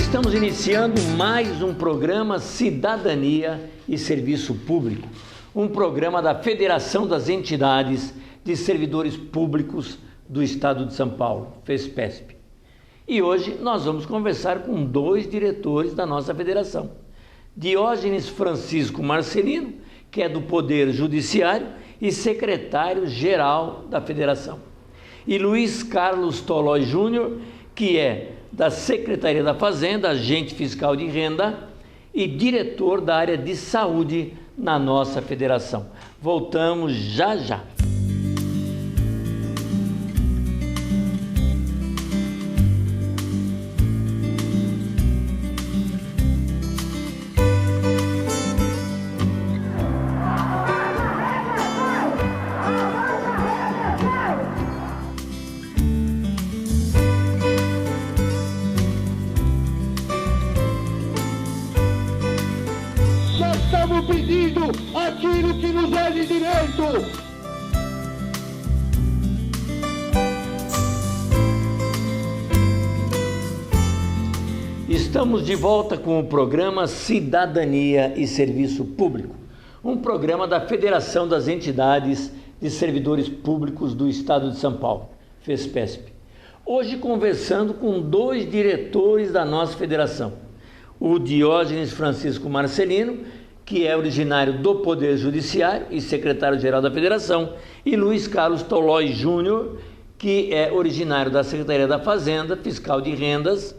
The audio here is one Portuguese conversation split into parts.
Estamos iniciando mais um programa Cidadania e Serviço Público, um programa da Federação das Entidades de Servidores Públicos do Estado de São Paulo, FESPESP. E hoje nós vamos conversar com dois diretores da nossa federação. Diógenes Francisco Marcelino, que é do Poder Judiciário e secretário-geral da federação. E Luiz Carlos Tolói Júnior, que é da Secretaria da Fazenda, agente fiscal de renda e diretor da área de saúde na nossa federação. Voltamos já já. Estamos pedindo aquilo que nos é de direito. Estamos de volta com o programa Cidadania e Serviço Público, um programa da Federação das Entidades de Servidores Públicos do Estado de São Paulo, FESPESP. Hoje conversando com dois diretores da nossa federação, o Diógenes Francisco Marcelino, que é originário do Poder Judiciário e secretário-geral da Federação, e Luiz Carlos Tolói Júnior, que é originário da Secretaria da Fazenda, fiscal de rendas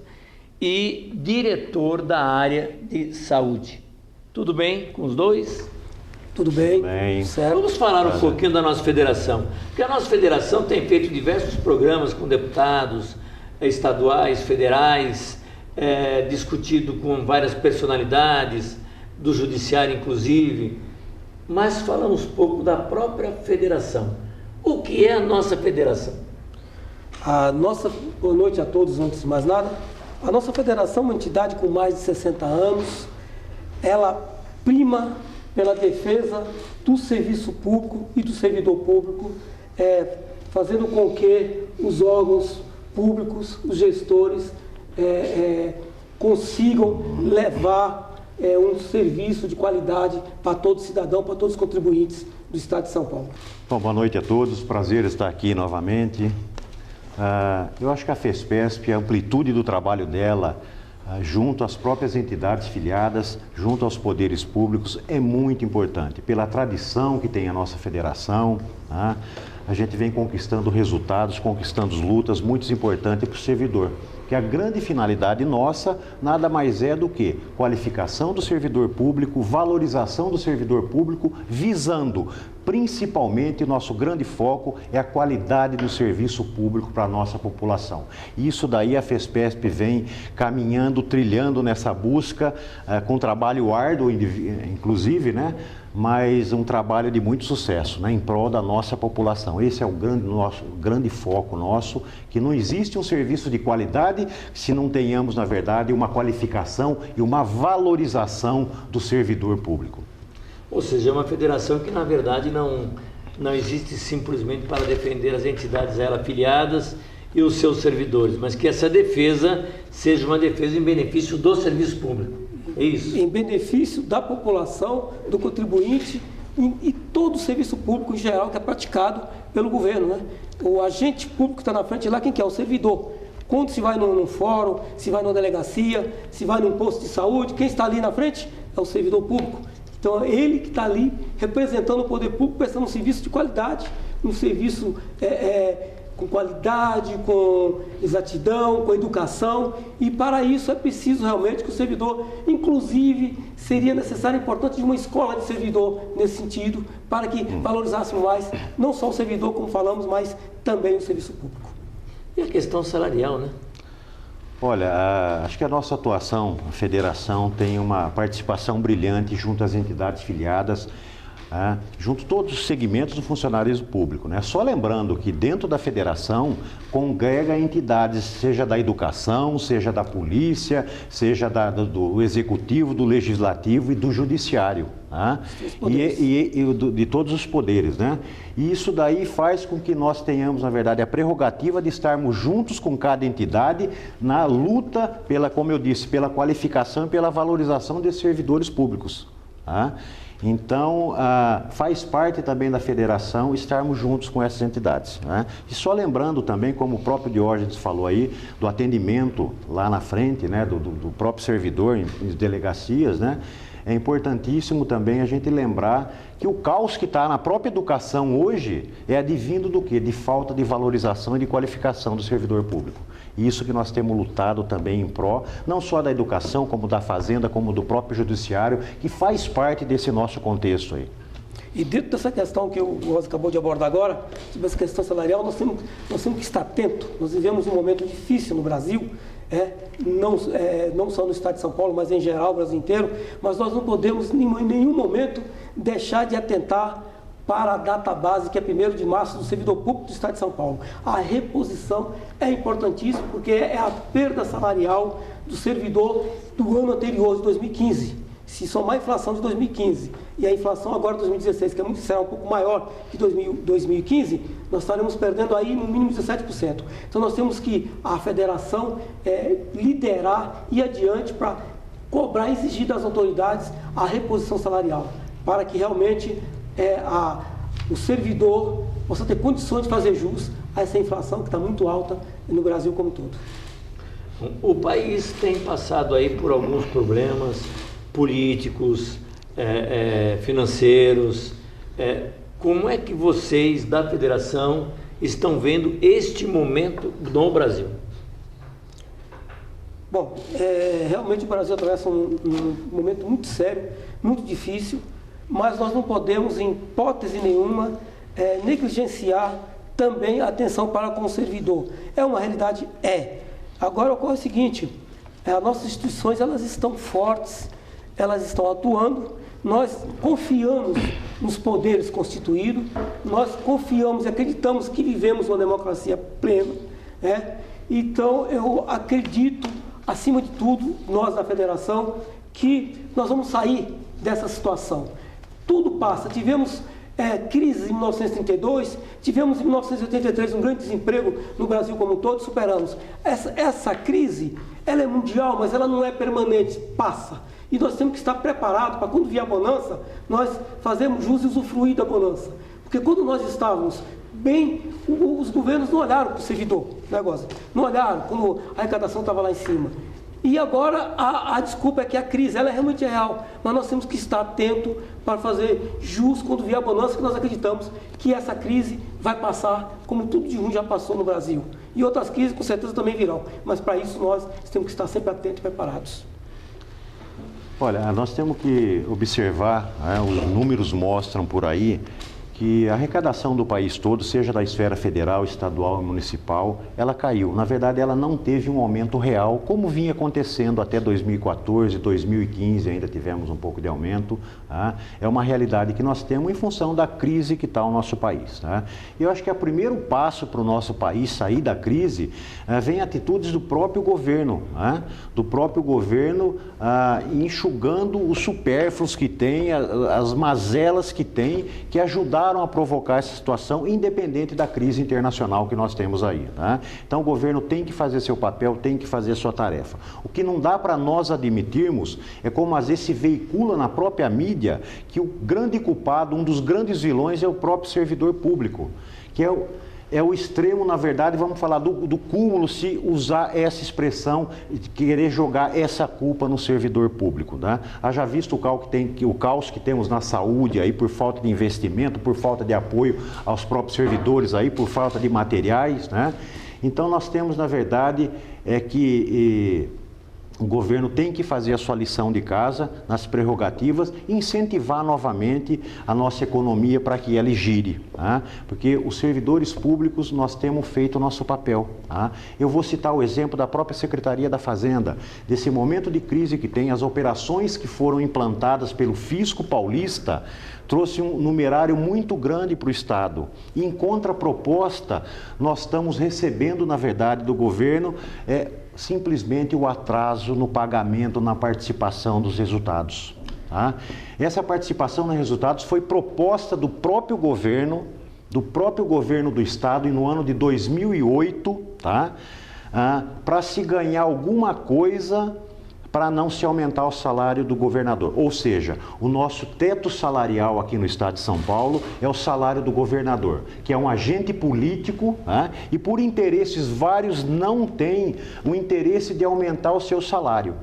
e diretor da área de saúde. Tudo bem com os dois? Tudo bem, Certo. Vamos falar um pouquinho da nossa federação, porque a nossa federação tem feito diversos programas com deputados estaduais, federais, discutido com várias personalidades, do judiciário inclusive, mas falamos pouco da própria federação. O que é a nossa federação? Boa noite a todos, antes de mais nada. A nossa federação é uma entidade com mais de 60 anos, ela prima pela defesa do serviço público e do servidor público, fazendo com que os órgãos públicos, os gestores, consigam levar um serviço de qualidade para todo cidadão, para todos os contribuintes do Estado de São Paulo. Bom, boa noite a todos, prazer estar aqui novamente. Eu acho que a FESPESP, a amplitude do trabalho dela, junto às próprias entidades filiadas, junto aos poderes públicos, é muito importante. Pela tradição que tem a nossa federação, a gente vem conquistando resultados, conquistando lutas muito importantes para o servidor. Que a grande finalidade nossa nada mais é do que qualificação do servidor público, valorização do servidor público, visando principalmente o nosso grande foco é a qualidade do serviço público para a nossa população. Isso daí a FESPESP vem caminhando, trilhando nessa busca, com trabalho árduo, inclusive, né? Mas um trabalho de muito sucesso, né, em prol da nossa população. Esse é o grande foco nosso, que não existe um serviço de qualidade se não tenhamos, na verdade, uma qualificação e uma valorização do servidor público. Ou seja, é uma federação que, na verdade, não existe simplesmente para defender as entidades a ela afiliadas e os seus servidores, mas que essa defesa seja uma defesa em benefício do serviço público. É isso? Em benefício da população, do contribuinte e todo o serviço público em geral que é praticado pelo governo, né? O agente público que está na frente lá, quem que é? O servidor. Quando se vai num fórum, se vai numa delegacia, se vai num posto de saúde, quem está ali na frente é o servidor público. Então é ele que está ali representando o poder público, prestando um serviço de qualidade, um serviço com qualidade, com exatidão, com educação, e para isso é preciso realmente que o servidor, inclusive, seria necessário e importante de uma escola de servidor nesse sentido, para que valorizássemos mais, não só o servidor, como falamos, mas também o serviço público. E a questão salarial, né? Olha, acho que a nossa atuação, a federação, tem uma participação brilhante junto às entidades filiadas, junto a todos os segmentos do funcionalismo público, né? Só lembrando que dentro da federação congrega entidades, seja da educação, seja da polícia, seja do executivo, do legislativo e do judiciário. Tá? De todos os poderes, né? E isso daí faz com que nós tenhamos, na verdade, a prerrogativa de estarmos juntos com cada entidade na luta pela, como eu disse, pela qualificação e pela valorização desses servidores públicos. Tá? Então, faz parte também da federação estarmos juntos com essas entidades. Né? E só lembrando também, como o próprio Diógenes falou aí, do atendimento lá na frente, né, do próprio servidor em delegacias, né? É importantíssimo também a gente lembrar que o caos que está na própria educação hoje é advindo do quê? De falta de valorização e de qualificação do servidor público. Isso que nós temos lutado também em pró, não só da educação, como da fazenda, como do próprio judiciário, que faz parte desse nosso contexto aí. E dentro dessa questão que o Rosa acabou de abordar agora, sobre essa questão salarial, nós temos que estar atentos. Nós vivemos um momento difícil no Brasil, não só no estado de São Paulo, mas em geral, o Brasil inteiro, mas nós não podemos em nenhum momento deixar de atentar para a data base, que é 1º de março, do servidor público do estado de São Paulo. A reposição é importantíssima, porque é a perda salarial do servidor do ano anterior, de 2015. Se somar a inflação de 2015 e a inflação agora de 2016, que será um pouco maior que 2015, nós estaremos perdendo aí no mínimo 17%. Então nós temos que, a federação, liderar e ir adiante para cobrar e exigir das autoridades a reposição salarial, para que realmente o servidor possa ter condições de fazer jus a essa inflação que está muito alta no Brasil como um todo. O país tem passado aí por alguns problemas políticos, financeiros. Como é que vocês da federação estão vendo este momento no Brasil? Bom, realmente o Brasil atravessa um momento muito sério, muito difícil, mas nós não podemos, em hipótese nenhuma, negligenciar também a atenção para com o servidor. É uma realidade? Agora ocorre o seguinte, as nossas instituições, elas estão fortes, elas estão atuando, nós confiamos nos poderes constituídos, nós confiamos e acreditamos que vivemos uma democracia plena, Então eu acredito, acima de tudo, nós da federação, que nós vamos sair dessa situação. Tudo passa. Tivemos crise em 1932, tivemos em 1983 um grande desemprego no Brasil como um todo, superamos. Essa crise, ela é mundial, mas ela não é permanente, passa. E nós temos que estar preparados para, quando vier a bonança, nós fazermos jus e usufruir da bonança. Porque quando nós estávamos bem, os governos não olharam para o servidor, não olharam quando a arrecadação estava lá em cima. E agora a desculpa é que a crise ela é realmente real, mas nós temos que estar atentos para fazer jus quando vier a bonança, que nós acreditamos que essa crise vai passar, como tudo de ruim já passou no Brasil. E outras crises com certeza também virão, mas para isso nós temos que estar sempre atentos e preparados. Olha, nós temos que observar, os números mostram por aí, que a arrecadação do país todo, seja da esfera federal, estadual e municipal, ela caiu. Na verdade, ela não teve um aumento real, como vinha acontecendo até 2014, 2015, ainda tivemos um pouco de aumento. Tá? É uma realidade que nós temos em função da crise que está o nosso país. Tá? E eu acho que o primeiro passo para o nosso país sair da crise vem atitudes do próprio governo, enxugando os supérfluos que tem, as mazelas que tem, que ajudaram a provocar essa situação, independente da crise internacional que nós temos aí. Tá? Então o governo tem que fazer seu papel, tem que fazer sua tarefa. O que não dá para nós admitirmos é como às vezes se veicula na própria mídia que o grande culpado, um dos grandes vilões é o próprio servidor público, que é o extremo, na verdade, vamos falar do cúmulo, se usar essa expressão, de querer jogar essa culpa no servidor público. Né? Haja visto o caos que temos na saúde, aí, por falta de investimento, por falta de apoio aos próprios servidores, aí, por falta de materiais. Né? Então, nós temos, na verdade, o governo tem que fazer a sua lição de casa nas prerrogativas e incentivar novamente a nossa economia para que ela gire, tá? Porque os servidores públicos nós temos feito o nosso papel. Tá? Eu vou citar o exemplo da própria Secretaria da Fazenda, desse momento de crise que tem, as operações que foram implantadas pelo Fisco Paulista, trouxe um numerário muito grande para o Estado. E, em contraproposta, nós estamos recebendo, na verdade, do governo simplesmente o atraso no pagamento, na participação dos resultados. Tá? Essa participação nos resultados foi proposta do próprio governo do Estado e no ano de 2008, tá? Para se ganhar alguma coisa para não se aumentar o salário do governador. Ou seja, o nosso teto salarial aqui no Estado de São Paulo é o salário do governador, que é um agente político, né? E por interesses vários não tem o interesse de aumentar o seu salário.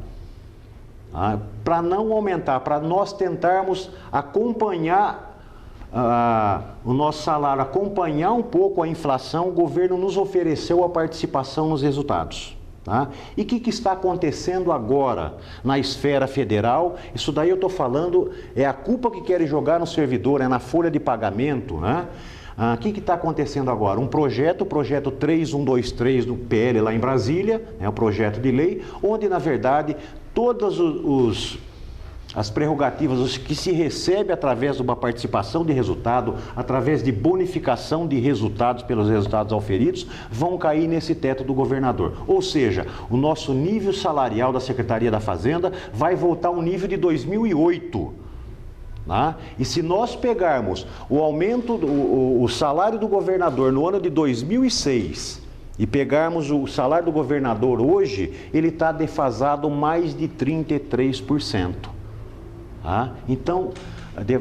Para não aumentar, para nós tentarmos acompanhar o nosso salário, acompanhar um pouco a inflação, o governo nos ofereceu a participação nos resultados. Tá? E o que está acontecendo agora na esfera federal? Isso daí eu estou falando, é a culpa que querem jogar no servidor, é na folha de pagamento, né? O que está acontecendo agora? O projeto 3123 do PL lá em Brasília, é um projeto de lei, onde na verdade todas as prerrogativas, os que se recebe através de uma participação de resultado, através de bonificação de resultados pelos resultados auferidos, vão cair nesse teto do governador. Ou seja, o nosso nível salarial da Secretaria da Fazenda vai voltar ao nível de 2008. Tá? E se nós pegarmos o aumento, o salário do governador no ano de 2006 e pegarmos o salário do governador hoje, ele está defasado mais de 33%. Então,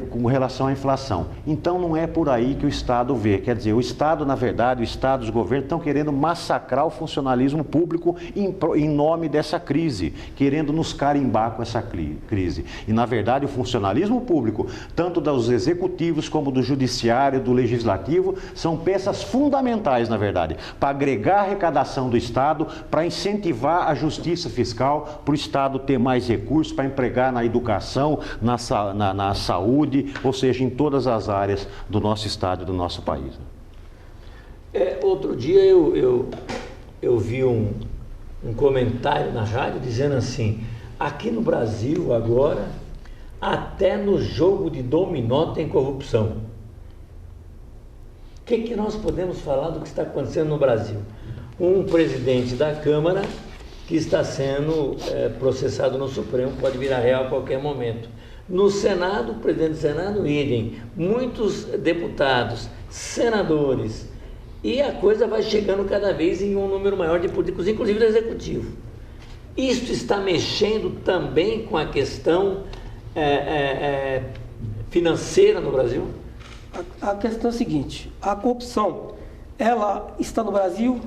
com relação à inflação. Então, não é por aí que o Estado vê. Quer dizer, o Estado, na verdade, o Estado, os governos estão querendo massacrar o funcionalismo público em nome dessa crise, querendo nos carimbar com essa crise. E, na verdade, o funcionalismo público, tanto dos executivos como do judiciário, do legislativo, são peças fundamentais, na verdade, para agregar a arrecadação do Estado, para incentivar a justiça fiscal, para o Estado ter mais recursos para empregar na educação, na saúde, ou seja, em todas as áreas do nosso Estado e do nosso país. Outro dia eu vi um comentário na rádio dizendo assim: aqui no Brasil agora, até no jogo de dominó tem corrupção. O que nós podemos falar do que está acontecendo no Brasil? Um presidente da Câmara que está sendo processado no Supremo, pode virar réu a qualquer momento. No Senado, o presidente do Senado, idem, muitos deputados, senadores, e a coisa vai chegando cada vez em um número maior de políticos, inclusive do Executivo. Isso está mexendo também com a questão financeira no Brasil? A questão é a seguinte: a corrupção, ela está no Brasil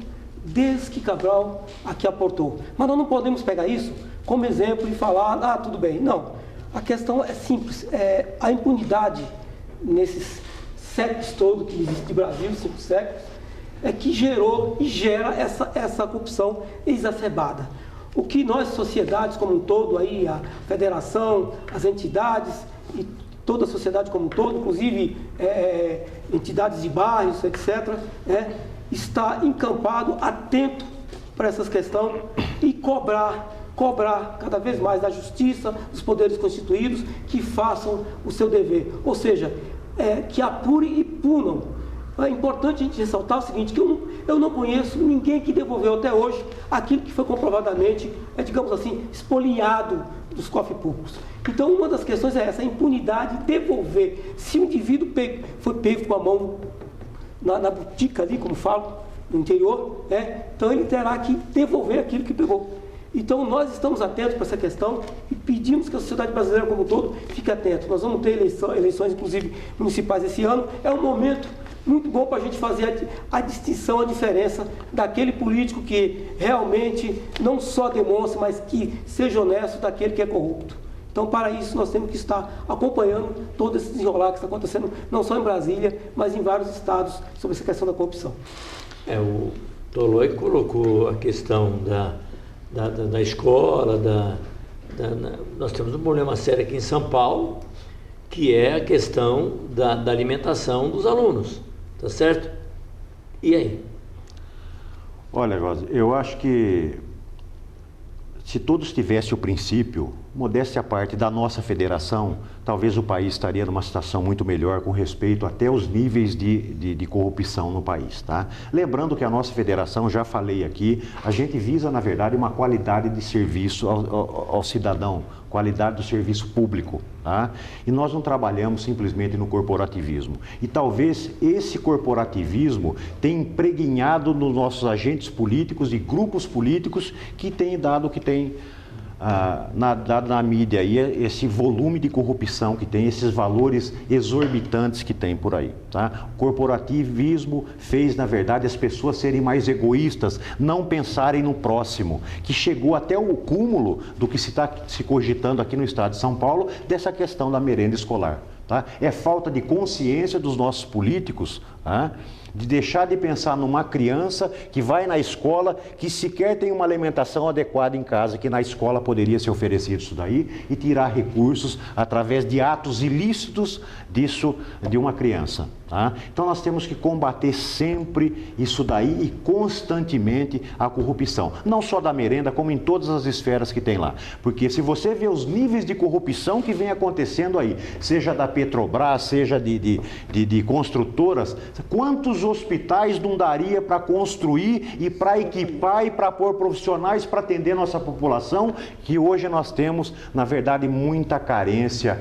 desde que Cabral aqui aportou. Mas nós não podemos pegar isso como exemplo e falar, tudo bem. Não. A questão é simples, a impunidade nesses séculos todos que existe de Brasil, 5 séculos, é que gerou e gera essa corrupção exacerbada. O que nós, sociedades como um todo, aí, a federação, as entidades e toda a sociedade como um todo, inclusive entidades de bairros, etc., está encampado, atento para essas questões e cobrar cada vez mais da justiça, dos poderes constituídos, que façam o seu dever. Ou seja, que apurem e punam. É importante a gente ressaltar o seguinte, que eu não conheço ninguém que devolveu até hoje aquilo que foi comprovadamente, digamos assim, espoliado dos cofres públicos. Então, uma das questões é essa, a impunidade de devolver. Se o indivíduo foi pego com a mão na botica ali, como falo, no interior, então ele terá que devolver aquilo que pegou. Então, nós estamos atentos para essa questão e pedimos que a sociedade brasileira como um todo fique atenta. Nós vamos ter eleições, inclusive, municipais esse ano. É um momento muito bom para a gente fazer a distinção, a diferença daquele político que realmente não só demonstra, mas que seja honesto daquele que é corrupto. Então, para isso, nós temos que estar acompanhando todo esse desenrolar que está acontecendo, não só em Brasília, mas em vários estados, sobre essa questão da corrupção. O Toloi colocou a questão da escola, nós temos um problema sério aqui em São Paulo, que é a questão da alimentação dos alunos, tá certo? E aí? Olha, Rosa, eu acho que se todos tivessem o princípio modéstia à parte, da nossa federação, talvez o país estaria numa situação muito melhor com respeito até aos níveis de corrupção no país, tá? Lembrando que a nossa federação, já falei aqui, a gente visa, na verdade, uma qualidade de serviço ao cidadão, qualidade do serviço público, tá? E nós não trabalhamos simplesmente no corporativismo. E talvez esse corporativismo tenha impregnado nos nossos agentes políticos e grupos políticos que têm dado o que tem dado na mídia aí, esse volume de corrupção que tem, esses valores exorbitantes que tem por aí, tá? O corporativismo fez, na verdade, as pessoas serem mais egoístas, não pensarem no próximo, que chegou até o cúmulo do que se está se cogitando aqui no estado de São Paulo, dessa questão da merenda escolar, tá? É falta de consciência dos nossos políticos, tá? De deixar de pensar numa criança que vai na escola, que sequer tem uma alimentação adequada em casa, que na escola poderia ser oferecido isso daí, e tirar recursos através de atos ilícitos disso, de uma criança, tá? Então nós temos que combater sempre isso daí e constantemente a corrupção, não só da merenda, como em todas as esferas que tem lá, porque se você vê os níveis de corrupção que vem acontecendo aí, seja da Petrobras, seja de construtoras, quantos hospitais não daria para construir e para equipar e para pôr profissionais para atender nossa população, que hoje nós temos, na verdade, muita carência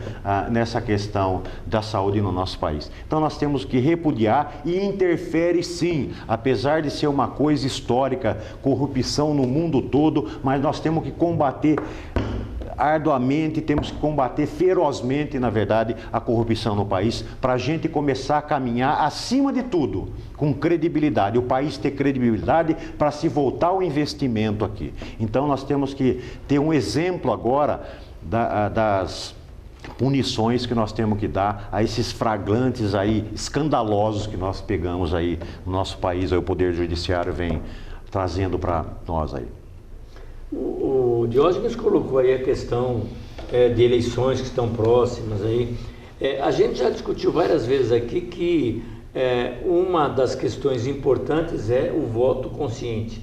nessa questão da saúde no nosso país. Então nós temos que repudiar, e interfere sim, apesar de ser uma coisa histórica, corrupção no mundo todo, mas nós temos que combater arduamente, temos que combater ferozmente, na verdade, a corrupção no país, para a gente começar a caminhar, acima de tudo, com credibilidade, o país ter credibilidade para se voltar ao investimento aqui. Então nós temos que ter um exemplo agora das punições que nós temos que dar a esses flagrantes aí, escandalosos que nós pegamos aí no nosso país, aí o Poder Judiciário vem trazendo para nós aí. O Diógenes colocou aí a questão de eleições que estão próximas aí. A gente já discutiu várias vezes aqui que uma das questões importantes é o voto consciente.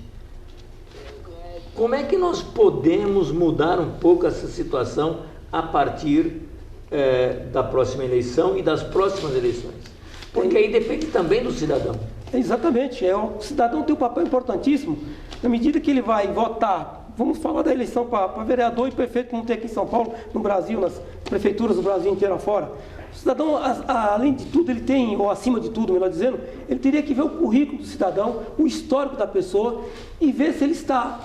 Como é que nós podemos mudar um pouco essa situação a partir da próxima eleição e das próximas eleições? Porque aí depende também do cidadão. Exatamente, o cidadão tem um papel importantíssimo na medida que ele vai votar. Vamos falar da eleição para vereador e prefeito, como tem aqui em São Paulo, no Brasil, nas prefeituras do Brasil inteiro afora. O cidadão, além de tudo, ele tem, ou acima de tudo, melhor dizendo, ele teria que ver o currículo do cidadão, o histórico da pessoa e ver se ele está...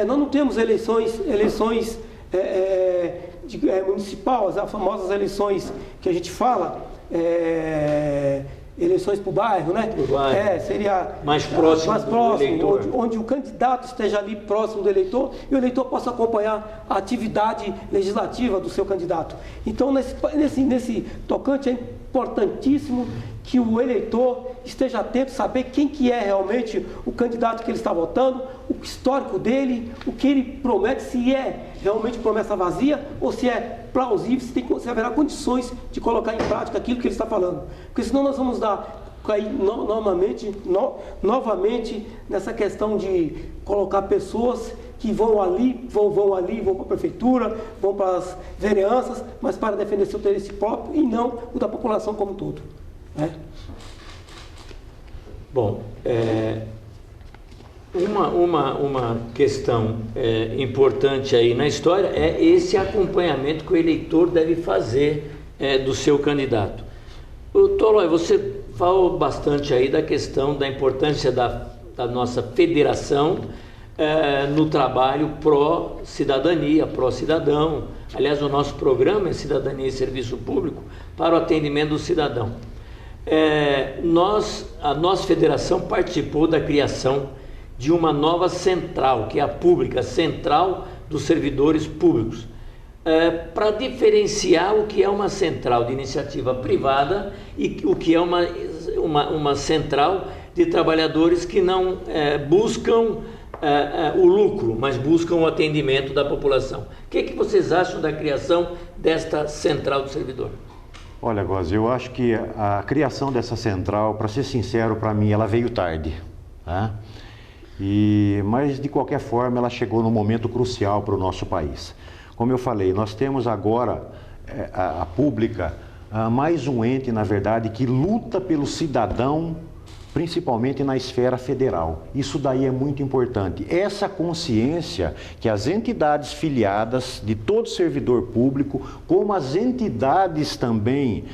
nós não temos eleições municipal, as famosas eleições que a gente fala... eleições para o bairro, né? Pro bairro. Seria mais próximo do eleitor. Onde o candidato esteja ali próximo do eleitor e o eleitor possa acompanhar a atividade legislativa do seu candidato. Então, nesse tocante, é importantíssimo que o eleitor esteja atento, saber quem que é realmente o candidato que ele está votando, o histórico dele, o que ele promete, se é realmente promessa vazia ou se é plausível, se haverá condições de colocar em prática aquilo que ele está falando. Porque senão nós vamos cair novamente nessa questão de colocar pessoas que vão para a prefeitura, vão para as vereanças, mas para defender seu interesse próprio e não o da população como um todo. Bom, uma questão importante aí na história é esse acompanhamento que o eleitor deve fazer do seu candidato. Tolói, você falou bastante aí da questão da importância da nossa federação no trabalho pró-cidadania, pró-cidadão. Aliás, o nosso programa é Cidadania e Serviço Público para o atendimento do cidadão. A nossa federação participou da criação de uma nova central, que é a pública, Central dos Servidores Públicos, para diferenciar o que é uma central de iniciativa privada e o que é uma central de trabalhadores que não buscam o lucro, mas buscam o atendimento da população. O que vocês acham da criação desta Central do Servidor? Olha, Góes, eu acho que a criação dessa central, para ser sincero, para mim, ela veio tarde, tá? Mas, de qualquer forma, ela chegou num momento crucial para o nosso país. como eu falei, nós temos agora a pública, mais um ente, na verdade, que luta pelo cidadão, principalmente na esfera federal. Isso daí é muito importante. Essa consciência que as entidades filiadas de todo servidor público, como as entidades também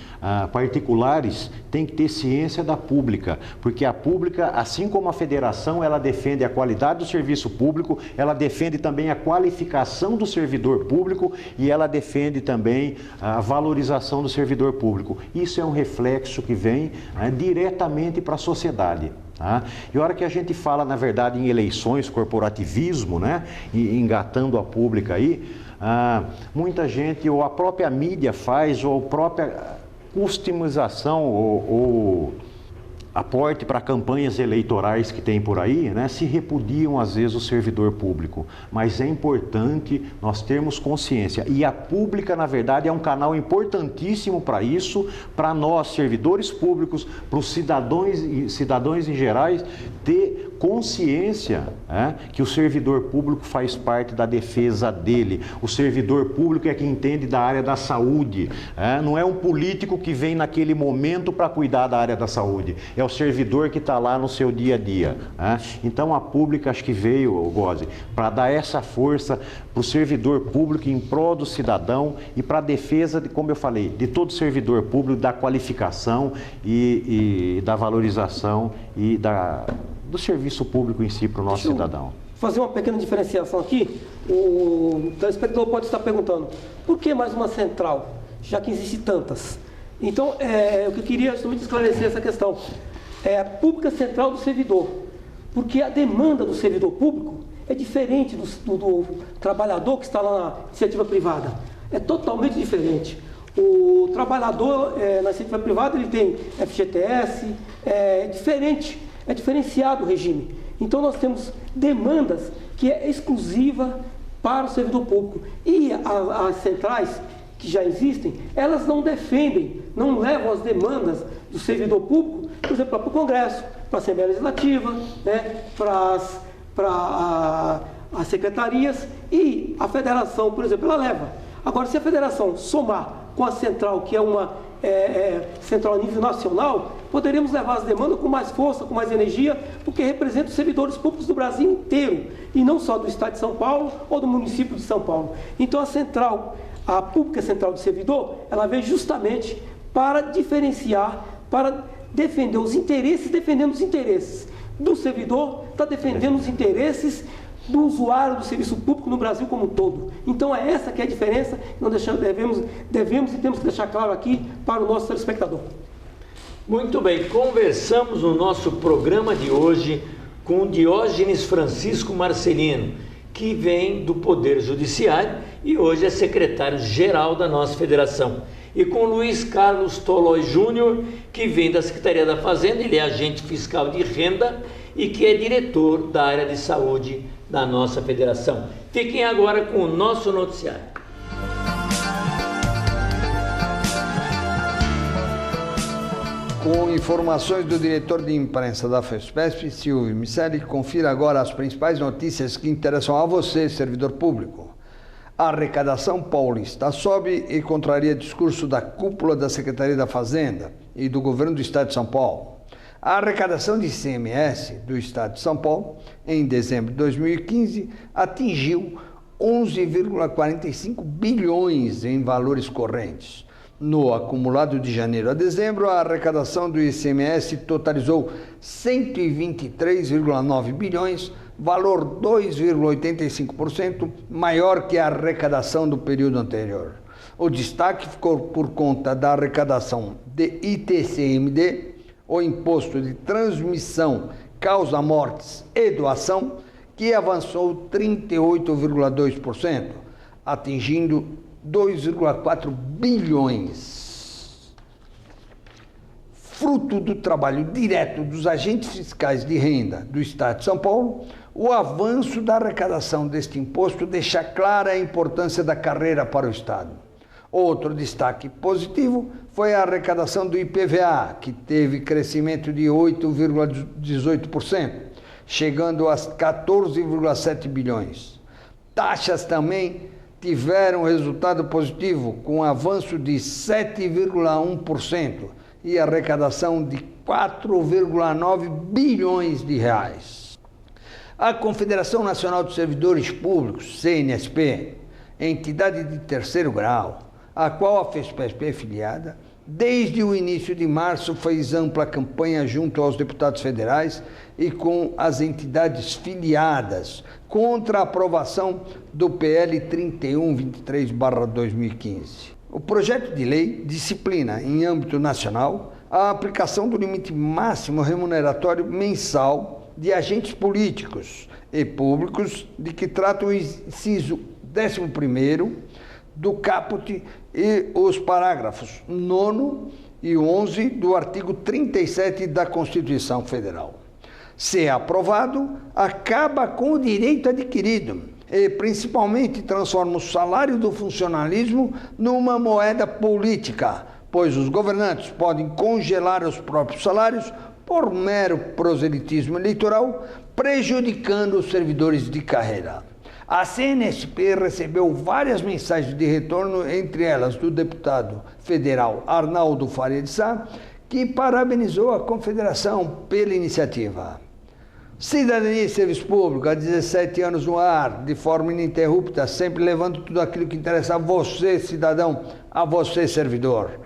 particulares, têm que ter ciência da pública, porque a pública, assim como a federação, ela defende a qualidade do serviço público, ela defende também a qualificação do servidor público e ela defende também a valorização do servidor público. Isso é um reflexo que vem diretamente para a sociedade. Tá? E a hora que a gente fala, na verdade, em eleições, corporativismo, né? E engatando a pública aí, muita gente, ou a própria mídia faz, ou a própria customização, ou aporte para campanhas eleitorais que tem por aí, né, se repudiam às vezes o servidor público, mas é importante nós termos consciência, e a pública, na verdade, é um canal importantíssimo para isso, para nós, servidores públicos, para os cidadãos em geral, ter consciência que o servidor público faz parte da defesa dele. O servidor público é quem entende da área da saúde, não é um político que vem naquele momento para cuidar da área da saúde, é o servidor que está lá no seu dia a dia. Então a pública acho que veio, Gozzi, para dar essa força para o servidor público em prol do cidadão e para a defesa, como eu falei, de todo servidor público, da qualificação e da valorização e do serviço público em si para o nosso cidadão. Fazer uma pequena diferenciação aqui. O telespectador pode estar perguntando, por que mais uma central, já que existem tantas? Então, eu queria justamente esclarecer essa questão. É a pública central do servidor, porque a demanda do servidor público é diferente do trabalhador que está lá na iniciativa privada. É totalmente diferente. O trabalhador na iniciativa privada ele tem FGTS, é diferente, é diferenciado o regime. Então nós temos demandas que é exclusiva para o servidor público. E as centrais que já existem, elas não defendem, não levam as demandas do servidor público, por exemplo, para o Congresso, para a Assembleia Legislativa, né, para as secretarias, e a federação, por exemplo, ela leva. Agora, se a federação somar com a central, que é uma central a nível nacional, poderíamos levar as demandas com mais força, com mais energia, porque representa os servidores públicos do Brasil inteiro, e não só do Estado de São Paulo ou do município de São Paulo. Então, a pública central do servidor, ela veio justamente para diferenciar, para defender os interesses, defendendo os interesses do servidor, está defendendo os interesses do usuário do serviço público no Brasil como um todo. Então é essa que é a diferença que nós devemos e temos que deixar claro aqui para o nosso telespectador. Muito bem, conversamos no nosso programa de hoje com Diógenes Francisco Marcelino, que vem do Poder Judiciário e hoje é secretário-geral da nossa federação. E com Luiz Carlos Tolói Júnior, que vem da Secretaria da Fazenda, ele é agente fiscal de renda e que é diretor da área de saúde da nossa federação. Fiquem agora com o nosso noticiário. Com informações do diretor de imprensa da FESPESP, Silvio Miceli, confira agora as principais notícias que interessam a você, servidor público. A arrecadação paulista sobe e contraria discurso da cúpula da Secretaria da Fazenda e do Governo do Estado de São Paulo. A arrecadação de ICMS do Estado de São Paulo, em dezembro de 2015, atingiu 11,45 bilhões em valores correntes. No acumulado de janeiro a dezembro, a arrecadação do ICMS totalizou 123,9 bilhões, valor 2,85% maior que a arrecadação do período anterior. O destaque ficou por conta da arrecadação de ITCMD, o Imposto de Transmissão, Causa-Mortes e Doação, que avançou 38,2%, atingindo 2,4 bilhões. Fruto do trabalho direto dos agentes fiscais de renda do Estado de São Paulo, o avanço da arrecadação deste imposto deixa clara a importância da carreira para o Estado. Outro destaque positivo foi a arrecadação do IPVA, que teve crescimento de 8,18%, chegando a 14,7 bilhões. Taxas também tiveram resultado positivo, com avanço de 7,1% e arrecadação de 4,9 bilhões de reais. A Confederação Nacional dos Servidores Públicos, CNSP, entidade de terceiro grau, a qual a FESPESP é filiada, desde o início de março fez ampla campanha junto aos deputados federais e com as entidades filiadas contra a aprovação do PL 3123/2015. O projeto de lei disciplina, em âmbito nacional, a aplicação do limite máximo remuneratório mensal de agentes políticos e públicos, de que trata o inciso 11º do caput e os parágrafos 9º e 11 do artigo 37 da Constituição Federal. Se aprovado, acaba com o direito adquirido e, principalmente, transforma o salário do funcionalismo numa moeda política, pois os governantes podem congelar os próprios salários por mero proselitismo eleitoral, prejudicando os servidores de carreira. A CNSP recebeu várias mensagens de retorno, entre elas do deputado federal Arnaldo Faria de Sá, que parabenizou a Confederação pela iniciativa. Cidadania e Serviço Público, há 17 anos no ar, de forma ininterrupta, sempre levando tudo aquilo que interessa a você, cidadão, a você, servidor.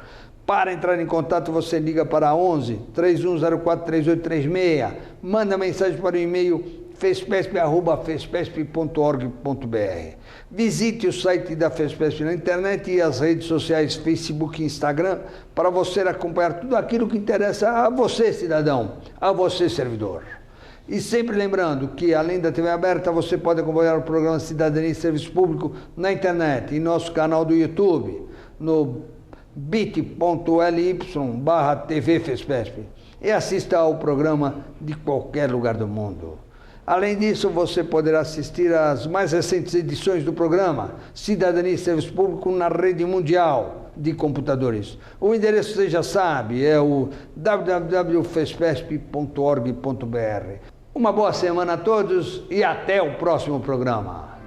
Para entrar em contato, você liga para 11 3104 3836, manda mensagem para o e-mail fespesp@fespesp.org.br. Visite o site da FESPESP na internet e as redes sociais Facebook e Instagram para você acompanhar tudo aquilo que interessa a você, cidadão, a você, servidor. E sempre lembrando que, além da TV aberta, você pode acompanhar o programa Cidadania e Serviço Público na internet, em nosso canal do YouTube, no bit.ly/TV FESPESP, e assista ao programa de qualquer lugar do mundo. Além disso, você poderá assistir às mais recentes edições do programa Cidadania e Serviço Público na rede mundial de computadores. O endereço, você já sabe, é o www.fespesp.org.br. Uma boa semana a todos e até o próximo programa.